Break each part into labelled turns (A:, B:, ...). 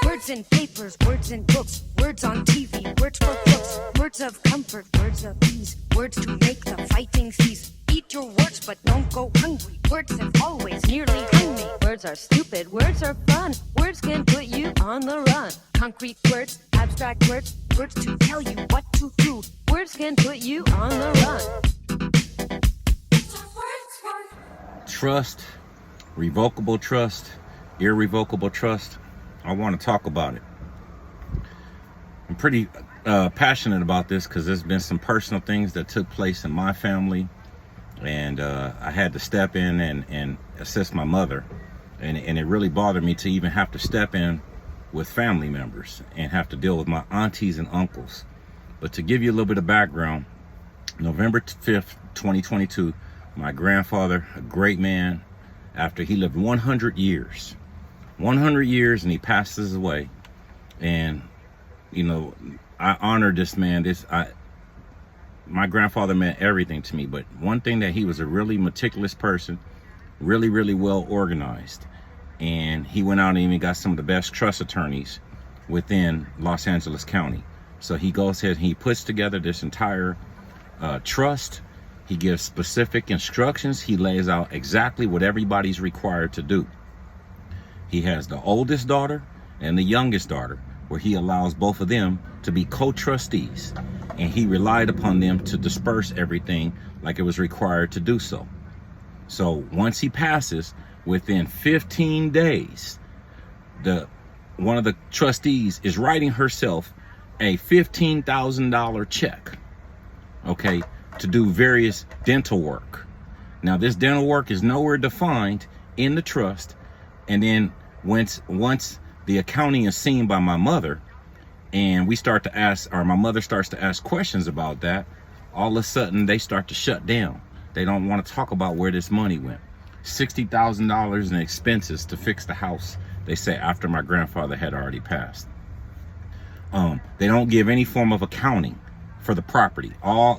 A: Words in papers, words in books, words on TV, words for books, words of comfort, words of ease, words to make the fighting cease. Eat your words, but don't go hungry. Words have always nearly hung me. Words are stupid, words are fun. Words can put you on the run. Concrete words, abstract words, words to tell you what to do. Words can put you on the run.
B: Trust, revocable trust, irrevocable trust. I want to talk about it. I'm pretty passionate about this because there's been some personal things that took place in my family, and I had to step in and assist my mother, and it really bothered me to even have to step in with family members and have to deal with my aunties and uncles. But to give you a little bit of background, November 5th, 2022, my grandfather, a great man, after he lived 100 years, and he passes away. And you know, I honor this man. My grandfather meant everything to me, but one thing, that he was a really meticulous person, really well organized, and he went out and even got some of the best trust attorneys within Los Angeles County. So he goes ahead and he puts together this entire trust. He gives specific instructions. He lays out exactly what everybody's required to do. He has the oldest daughter and the youngest daughter, where he allows both of them to be co-trustees, and he relied upon them to disperse everything like it was required to do so. So once he passes, within 15 days, one of the trustees is writing herself a $15,000 check, okay, to do various dental work. Now, this dental work is nowhere defined in the trust. And then once the accounting is seen by my mother, and we start to ask, or my mother starts to ask questions about that, all of a sudden they start to shut down. They don't want to talk about where this money went. $60,000 in expenses to fix the house, they say, after my grandfather had already passed. They don't give any form of accounting for the property.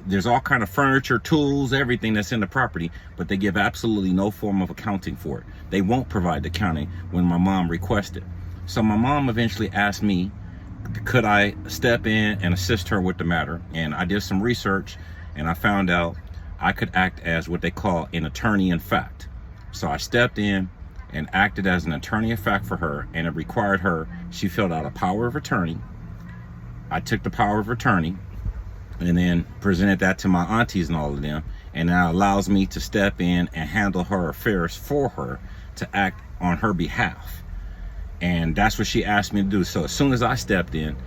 B: There's all kind of furniture, tools, everything that's in the property, but they give absolutely no form of accounting for it. They won't provide the accounting when my mom requested. So my mom eventually asked me, could I step in and assist her with the matter? And I did some research, and I found out I could act as what they call an attorney in fact. So I stepped in and acted as an attorney in fact for her, and it required her, she filled out a power of attorney. I took the power of attorney and then presented that to my aunties and all of them, and that allows me to step in and handle her affairs for her, to act on her behalf. And that's what she asked me to do. So as soon as I stepped in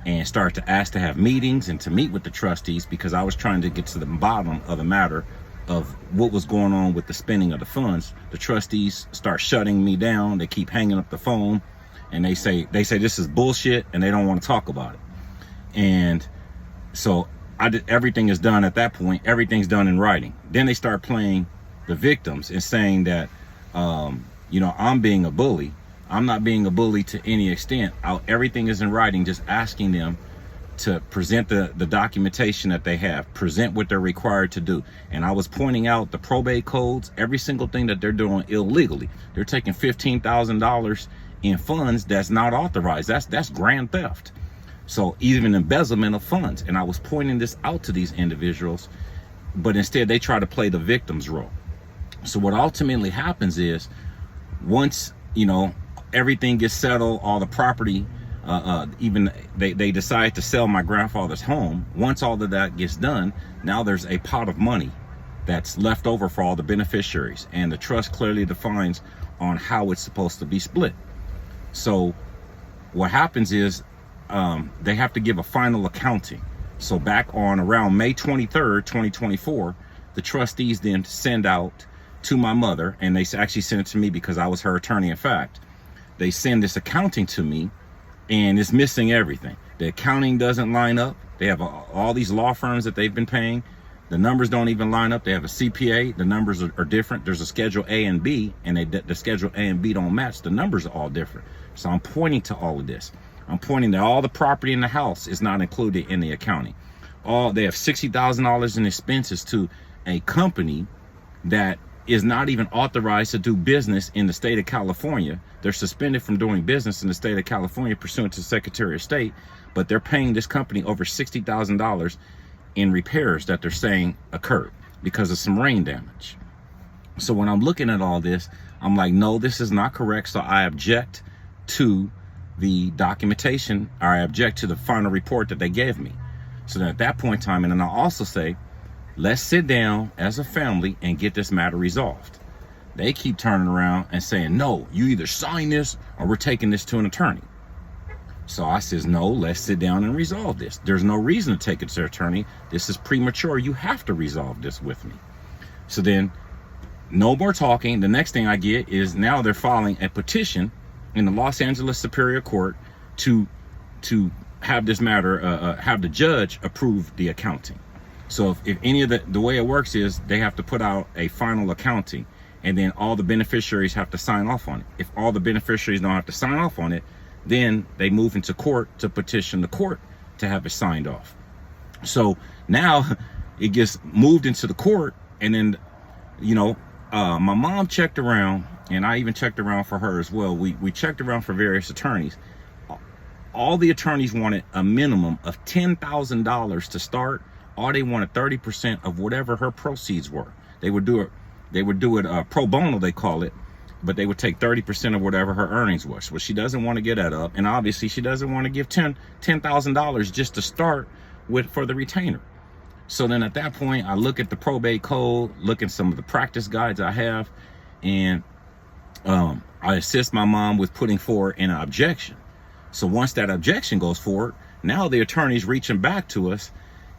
B: and started to ask to have meetings and to meet with the trustees, because I was trying to get to the bottom of the matter of what was going on with the spending of the funds, the trustees start shutting me down. They keep hanging up the phone, and they say this is bullshit, and they don't want to talk about it. And so everything is done at that point. Everything's done in writing. Then they start playing the victims and saying that, I'm being a bully. I'm not being a bully to any extent. Everything is in writing, just asking them to present the documentation that they have, present what they're required to do. And I was pointing out the probate codes, every single thing that they're doing illegally. They're taking $15,000 in funds that's not authorized. That's grand theft. So even embezzlement of funds. And I was pointing this out to these individuals, but instead they try to play the victim's role. So what ultimately happens is, once, everything gets settled, all the property, even they decide to sell my grandfather's home. Once all of that gets done, now there's a pot of money that's left over for all the beneficiaries. And the trust clearly defines on how it's supposed to be split. So what happens is, they have to give a final accounting. So back on around May 23rd, 2024, the trustees then send out to my mother, and they actually sent it to me because I was her attorney in fact. They send this accounting to me, and it's missing everything. The accounting doesn't line up. They have all these law firms that they've been paying. The numbers don't even line up. They have a CPA. The numbers are different. There's a Schedule A and B, and the Schedule A and B don't match. The numbers are all different. So I'm pointing to all of this. I'm pointing that all the property in the house is not included in the accounting. They have $60,000 in expenses to a company that is not even authorized to do business in the state of California. They're suspended from doing business in the state of California pursuant to Secretary of State, but they're paying this company over $60,000 in repairs that they're saying occurred because of some rain damage. So when I'm looking at all this, I'm like, no, this is not correct. So I object to the documentation, or I object to the final report that they gave me. So then at that point in time, and then I'll also say, let's sit down as a family and get this matter resolved. They keep turning around and saying, no, you either sign this or we're taking this to an attorney. So I says, no, let's sit down and resolve this. There's no reason to take it to an attorney. This is premature. You have to resolve this with me. So then no more talking. The next thing I get is now they're filing a petition in the Los Angeles Superior Court to have this matter, have the judge approve the accounting. So if any of the way it works is they have to put out a final accounting, and then all the beneficiaries have to sign off on it. If all the beneficiaries don't have to sign off on it, then they move into court to petition the court to have it signed off. So now it gets moved into the court, and then, you know, my mom checked around, and I even checked around for her as well. We checked around for various attorneys. All the attorneys wanted a minimum of $10,000 to start. All they wanted 30% of whatever her proceeds were. They would do it pro bono, they call it, but they would take 30% of whatever her earnings was. Well, she doesn't want to get that up, and obviously she doesn't want to give $10,000 just to start with for the retainer. So then at that point, I look at the probate code, look at some of the practice guides I have, and I assist my mom with putting forward an objection. So once that objection goes forward, now the attorney's reaching back to us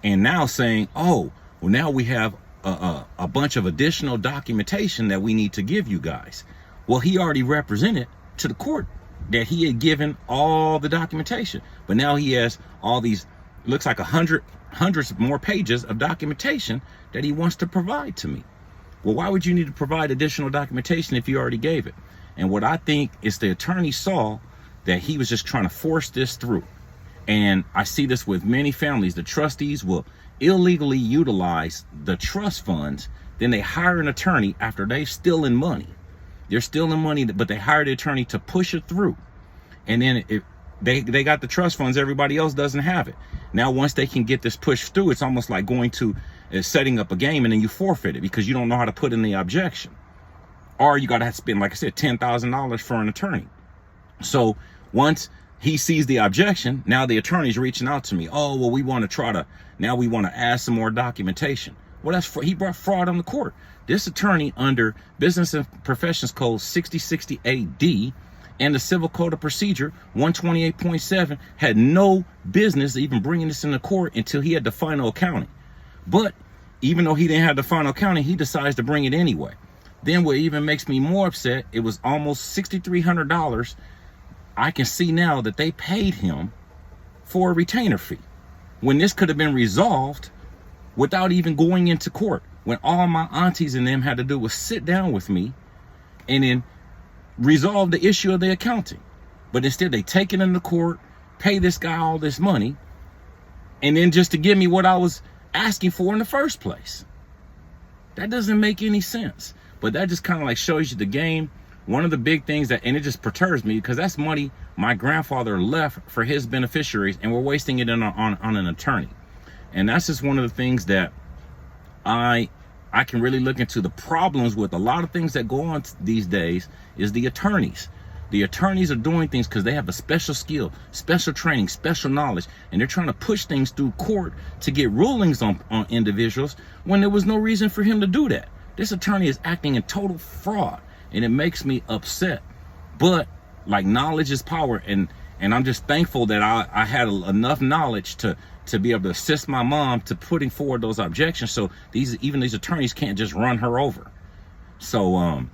B: and now saying, oh, well, now we have a bunch of additional documentation that we need to give you guys. Well, he already represented to the court that he had given all the documentation, but now he has all these, looks like hundreds more pages of documentation that he wants to provide to me. Well, why would you need to provide additional documentation if you already gave it? And what I think is the attorney saw that he was just trying to force this through. And I see this with many families. The trustees will illegally utilize the trust funds. Then they hire an attorney after they've stolen money. They're stealing money, but they hire the attorney to push it through. And then they got the trust funds, everybody else doesn't have it. Now, once they can get this pushed through, it's almost like going to setting up a game, and then you forfeit it because you don't know how to put in the objection. Or you got to spend, like I said, $10,000 for an attorney. So once he sees the objection, now the attorney's reaching out to me. Oh, well, we want to add some more documentation. Well, he brought fraud on the court. This attorney, under Business and Professions Code 6060AD and the Civil Code of Procedure 128.7, had no business even bringing this into court until he had the final accounting. But even though he didn't have the final accounting, he decides to bring it anyway. Then what even makes me more upset, it was almost $6,300. I can see now that they paid him for a retainer fee, when this could have been resolved without even going into court, when all my aunties and them had to do was sit down with me and then resolve the issue of the accounting. But instead they take it into court, pay this guy all this money, and then just to give me what I was asking for in the first place. That doesn't make any sense. But that just kind of like shows you the game. One of the big things that, and it just perturbs me, because that's money my grandfather left for his beneficiaries, and we're wasting it on an attorney. And that's just one of the things that I can really look into. The problems with a lot of things that go on these days is the attorneys. The attorneys are doing things because they have a special skill, special training, special knowledge, and they're trying to push things through court to get rulings on individuals when there was no reason for him to do that. This attorney is acting in total fraud, and it makes me upset. But like, knowledge is power, and I'm just thankful that I had enough knowledge to be able to assist my mom to putting forward those objections, so even these attorneys can't just run her over. So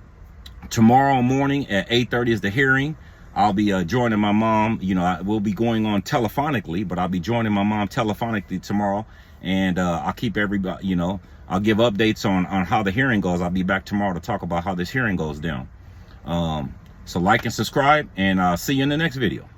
B: tomorrow morning at 8:30 is the hearing. I'll be joining my mom. You know, I will be going on telephonically, but I'll be joining my mom telephonically tomorrow, and I'll keep everybody, you know, I'll give updates on how the hearing goes. I'll be back tomorrow to talk about how this hearing goes down. So like and subscribe, and I'll see you in the next video.